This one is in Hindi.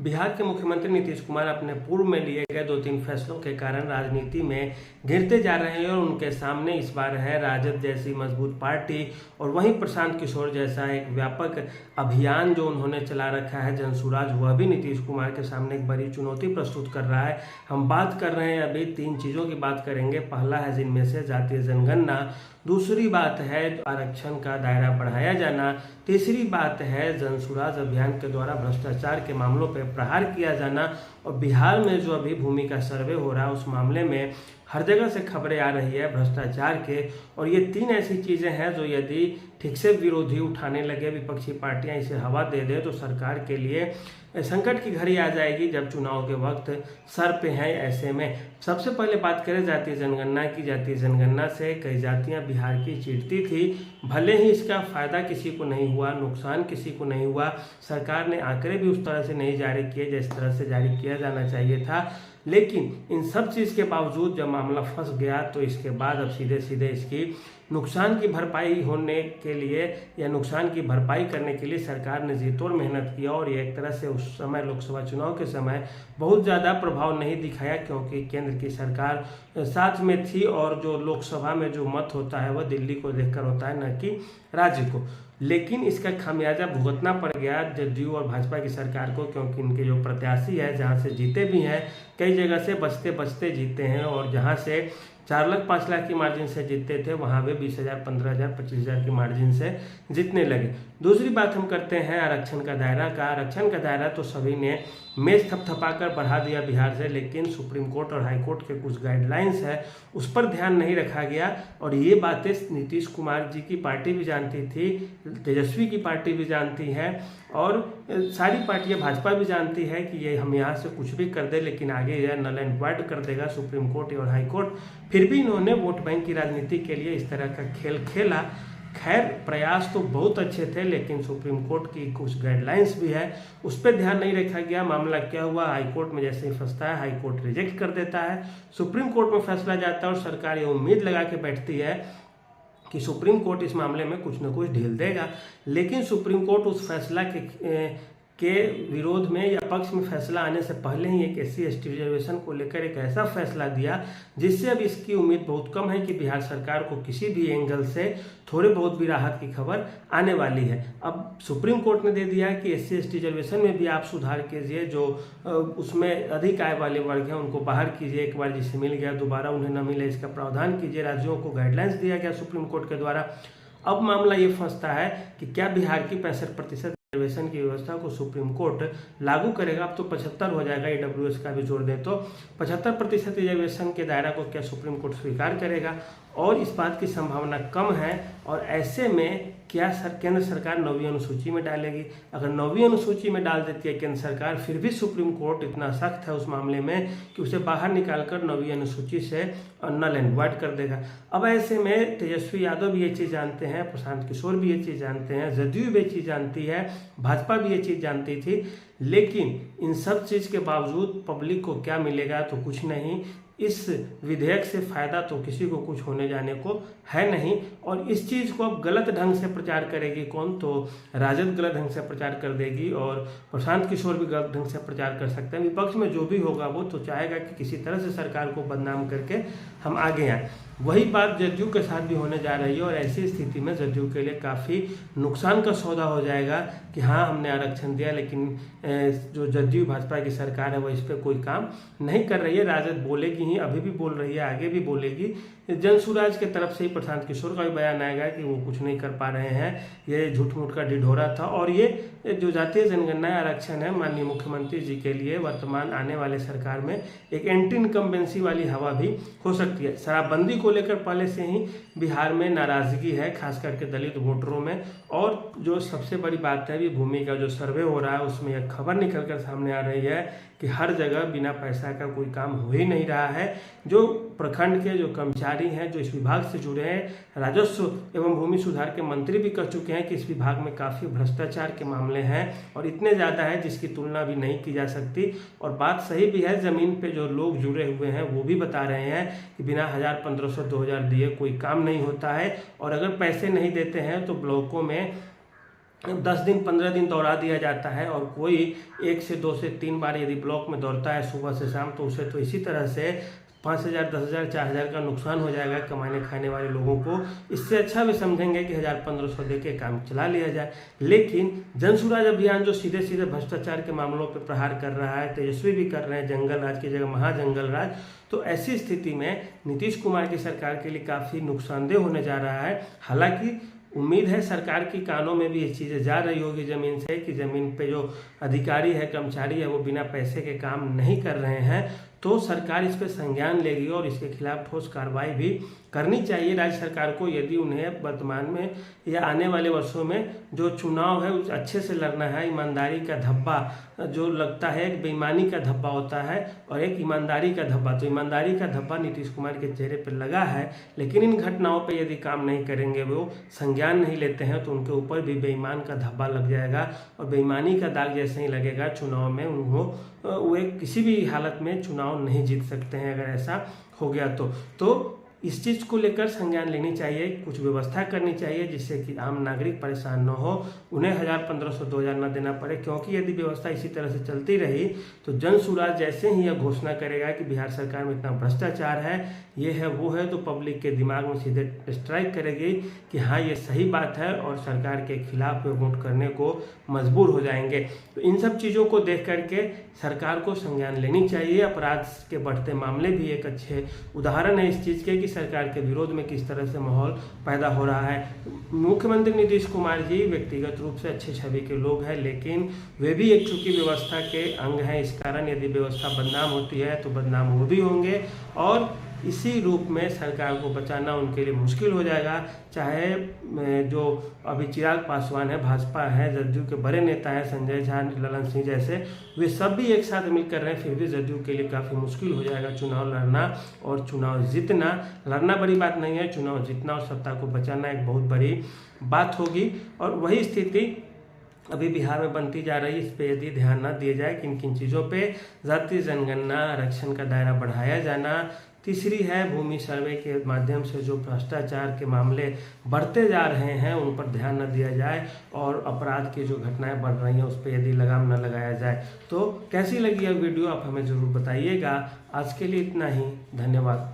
बिहार के मुख्यमंत्री नीतीश कुमार अपने पूर्व में लिए गए 2-3 फैसलों के कारण राजनीति में घिरते जा रहे हैं और उनके सामने इस बार है राजद जैसी मजबूत पार्टी और वहीं प्रशांत किशोर जैसा एक व्यापक अभियान जो उन्होंने चला रखा है जनसुराज, वह भी नीतीश कुमार के सामने एक बड़ी चुनौती प्रस्तुत कर रहा है। हम बात कर रहे हैं अभी 3 चीज़ों की बात करेंगे। पहला है जिनमें से जातीय जनगणना, दूसरी बात है आरक्षण का दायरा बढ़ाया जाना, तीसरी बात है जनसुराज अभियान के द्वारा भ्रष्टाचार के मामलों पर प्रहार किया जाना और बिहार में जो अभी भूमि का सर्वे हो रहा है उस मामले में हर जगह से खबरें आ रही है भ्रष्टाचार के। और ये 3 ऐसी चीज़ें हैं जो यदि ठीक से विरोधी उठाने लगे, विपक्षी पार्टियां इसे हवा दे दे तो सरकार के लिए संकट की घड़ी आ जाएगी जब चुनाव के वक्त सर पे हैं। ऐसे में सबसे पहले बात करें जातीय जनगणना की। जातीय जनगणना से कई जातियां बिहार की चिढ़ती थी, भले ही इसका फायदा किसी को नहीं हुआ, नुकसान किसी को नहीं हुआ। सरकार ने आंकड़े भी उस तरह से नहीं जारी किए जिस तरह से जारी किया जाना चाहिए था, लेकिन इन सब चीज़ के बावजूद जब मामला फंस गया तो इसके बाद अब सीधे सीधे इसकी नुकसान की भरपाई होने के लिए या नुकसान की भरपाई करने के लिए सरकार ने जी तोड़ मेहनत किया और ये एक तरह से उस समय लोकसभा चुनाव के समय बहुत ज़्यादा प्रभाव नहीं दिखाया क्योंकि केंद्र की सरकार साथ में थी और जो लोकसभा में जो मत होता है वह दिल्ली को देखकर होता है, न कि राज्य को। लेकिन इसका खामियाजा भुगतना पड़ गया जदयू और भाजपा की सरकार को क्योंकि इनके जो प्रत्याशी है जहां से जीते भी हैं कई जगह से बचते बचते जीते हैं और जहां से 4 लाख 5 लाख की मार्जिन से जीतते थे वहां वे 20,000 15,000 25,000 की मार्जिन से जीतने लगे। दूसरी बात हम करते हैं आरक्षण का दायरा का। आरक्षण का दायरा तो सभी ने मेज थपथपाकर बढ़ा दिया बिहार से, लेकिन सुप्रीम कोर्ट और हाई कोर्ट के कुछ गाइडलाइंस है उस पर ध्यान नहीं रखा गया और ये बातें नीतीश कुमार जी की पार्टी भी जानती थी, तेजस्वी की पार्टी भी जानती है और सारी पार्टियां भाजपा भी जानती है कि ये हम यहाँ से कुछ भी कर दे लेकिन आगे यह नल एंड वाइड कर देगा सुप्रीम कोर्ट और हाई कोर्ट। फिर भी इन्होंने वोट बैंक की राजनीति के लिए इस तरह का खेल खेला। खैर प्रयास तो बहुत अच्छे थे लेकिन सुप्रीम कोर्ट की कुछ गाइडलाइंस भी है उस पर ध्यान नहीं रखा गया। मामला क्या हुआ, हाई कोर्ट में जैसे ही फंसता है हाई कोर्ट रिजेक्ट कर देता है, सुप्रीम कोर्ट में फैसला जाता है और सरकार ये उम्मीद लगा के बैठती है कि सुप्रीम कोर्ट इस मामले में कुछ न कुछ ढील देगा, लेकिन सुप्रीम कोर्ट उस फैसला के विरोध में या पक्ष में फैसला आने से पहले ही एक SC/ST रिजर्वेशन को लेकर एक ऐसा फैसला दिया जिससे अब इसकी उम्मीद बहुत कम है कि बिहार सरकार को किसी भी एंगल से थोड़े बहुत भी राहत की खबर आने वाली है। अब सुप्रीम कोर्ट ने दे दिया है कि SC/ST रिजर्वेशन में भी आप सुधार कीजिए, जो उसमें अधिक आय वाले वर्ग हैं उनको बाहर कीजिए, एक बार जिसे मिल गया दोबारा उन्हें न मिले इसका प्रावधान कीजिए। राज्यों को गाइडलाइंस दिया गया सुप्रीम कोर्ट के द्वारा। अब मामला ये फंसता है कि क्या बिहार की 65% रिजर्वेशन की व्यवस्था को सुप्रीम कोर्ट लागू करेगा। अब तो 75 हो जाएगा, AWS का भी जोड़ दें तो 75% रिजर्वेशन के दायरा को क्या सुप्रीम कोर्ट स्वीकार करेगा और इस बात की संभावना कम है। और ऐसे में क्या केंद्र सरकार 9वीं अनुसूची में डालेगी। अगर 9वीं अनुसूची में डाल देती है केंद्र सरकार फिर भी सुप्रीम कोर्ट इतना सख्त है उस मामले में कि उसे बाहर निकालकर 9वीं अनुसूची से नल एंड वाइड कर देगा। अब ऐसे में तेजस्वी यादव भी ये चीज़ जानते हैं, प्रशांत किशोर भी ये चीज़ जानते हैं, जदयू भी ये चीज़ जानती है, भाजपा भी ये चीज़ जानती थी, लेकिन इन सब चीज़ के बावजूद पब्लिक को क्या मिलेगा तो कुछ नहीं। इस विधेयक से फायदा तो किसी को कुछ होने जाने को है नहीं और इस चीज़ को अब गलत ढंग से प्रचार करेगी कौन, तो राजद गलत ढंग से प्रचार कर देगी और प्रशांत किशोर भी गलत ढंग से प्रचार कर सकते हैं। विपक्ष में जो भी होगा वो तो चाहेगा कि किसी तरह से सरकार को बदनाम करके हम आगे आए। वही बात जदयू के साथ भी होने जा रही है और ऐसी स्थिति में जदयू के लिए काफ़ी नुकसान का सौदा हो जाएगा कि हाँ हमने आरक्षण दिया लेकिन जो जदयू भाजपा की सरकार है वह इस पर कोई काम नहीं कर रही है। राजद बोलेगी ही, अभी भी बोल रही है, आगे भी बोलेगी। जनसुराज के तरफ से ही प्रशांत किशोर का भी बयान आएगा कि वो कुछ नहीं कर पा रहे हैं, ये झूठ मूठ का ढिढोरा था। और ये जो जातीय जनगणना आरक्षण है माननीय मुख्यमंत्री जी के लिए वर्तमान आने वाले सरकार में एक एंटी इनकम्बेंसी वाली हवा भी हो सकती है। शराबबंदी को लेकर पहले से ही बिहार में नाराजगी है खास करके दलित वोटरों में और जो सबसे बड़ी बात है भी भूमि का जो सर्वे हो रहा है उसमें एक खबर निकल कर सामने आ रही है कि हर जगह बिना पैसा का कोई काम हो ही नहीं रहा है। जो प्रखंड के जो कर्मचारी हैं जो इस विभाग से जुड़े हैं, राजस्व एवं भूमि सुधार के मंत्री भी कह चुके हैं कि इस विभाग में काफ़ी भ्रष्टाचार के मामले हैं और इतने ज़्यादा है जिसकी तुलना भी नहीं की जा सकती। और बात सही भी है, ज़मीन पे जो लोग जुड़े हुए हैं वो भी बता रहे हैं कि बिना 1000, 1500, 2000 दिए कोई काम नहीं होता है और अगर पैसे नहीं देते हैं तो ब्लॉकों में 10 दिन 15 दिन दौड़ा दिया जाता है और कोई 1 से 2 से 3 बार यदि ब्लॉक में दौड़ता है सुबह से शाम, तो उसे तो इसी तरह से 5,000 10,000 4,000 का नुकसान हो जाएगा कमाने खाने वाले लोगों को। इससे अच्छा भी समझेंगे कि 1,000-1,500 दे के काम चला लिया जाए। लेकिन जनसुराज अभियान जो सीधे सीधे भ्रष्टाचार के मामलों पर प्रहार कर रहा है, तेजस्वी भी कर रहे हैं जंगल राज की जगह महाजंगल राज, तो ऐसी स्थिति में नीतीश कुमार की सरकार के लिए काफ़ी नुकसानदेह होने जा रहा है। हालांकि उम्मीद है सरकार की कानों में भी ये चीज़ें जा रही होगी ज़मीन से कि ज़मीन पे जो अधिकारी है, कर्मचारी है, वो बिना पैसे के काम नहीं कर रहे हैं, तो सरकार इस पर संज्ञान लेगी और इसके खिलाफ ठोस कार्रवाई भी करनी चाहिए राज्य सरकार को। यदि उन्हें वर्तमान में या आने वाले वर्षों में जो चुनाव है उस अच्छे से लड़ना है, ईमानदारी का धब्बा जो लगता है, एक बेईमानी का धब्बा होता है और एक ईमानदारी का धब्बा, तो ईमानदारी का धब्बा नीतीश कुमार के चेहरे पर लगा है। लेकिन इन घटनाओं पर यदि काम नहीं करेंगे, वो संज्ञान नहीं लेते हैं, तो उनके ऊपर भी बेईमान का धब्बा लग जाएगा और बेईमानी का दाग जैसे ही लगेगा चुनाव में वो किसी भी हालत में चुनाव नहीं जीत सकते हैं अगर ऐसा हो गया तो इस चीज़ को लेकर संज्ञान लेनी चाहिए, कुछ व्यवस्था करनी चाहिए जिससे कि आम नागरिक परेशान न हो, उन्हें 1,000 1500 2,000 न देना पड़े। क्योंकि यदि व्यवस्था इसी तरह से चलती रही तो जनसुराज जैसे ही यह घोषणा करेगा कि बिहार सरकार में इतना भ्रष्टाचार है, ये है वो है, तो पब्लिक के दिमाग में सीधे स्ट्राइक करेगी कि हाँ ये सही बात है और सरकार के खिलाफ में वोट करने को मजबूर हो जाएंगे। तो इन सब चीज़ों को देख करके सरकार को संज्ञान लेनी चाहिए। अपराध के बढ़ते मामले भी एक अच्छे उदाहरण है इस चीज़ के कि सरकार के विरोध में किस तरह से माहौल पैदा हो रहा है। मुख्यमंत्री नीतीश कुमार जी व्यक्तिगत रूप से अच्छे छवि के लोग हैं, लेकिन वे भी एक चूंकि व्यवस्था के अंग हैं, इस कारण यदि व्यवस्था बदनाम होती है तो बदनाम वो भी होंगे और इसी रूप में सरकार को बचाना उनके लिए मुश्किल हो जाएगा। चाहे जो अभी चिराग पासवान है, भाजपा है, जदयू के बड़े नेता हैं संजय झा, ललन सिंह जैसे, वे सब भी एक साथ मिलकर रहे हैं, फिर भी जदयू के लिए काफ़ी मुश्किल हो जाएगा चुनाव लड़ना और चुनाव जीतना। लड़ना बड़ी बात नहीं है, चुनाव जीतना और सत्ता को बचाना एक बहुत बड़ी बात होगी। और वही स्थिति अभी बिहार में बनती जा रही है। इस पे यदि ध्यान न दिया जाए किन किन चीज़ों पे, जातीय जनगणना, आरक्षण का दायरा बढ़ाया जाना, तीसरी है भूमि सर्वे के माध्यम से जो भ्रष्टाचार के मामले बढ़ते जा रहे हैं उन पर ध्यान न दिया जाए और अपराध की जो घटनाएं बढ़ रही हैं उस पर यदि लगाम न लगाया जाए। तो कैसी लगी यह वीडियो आप हमें ज़रूर बताइएगा। आज के लिए इतना ही, धन्यवाद।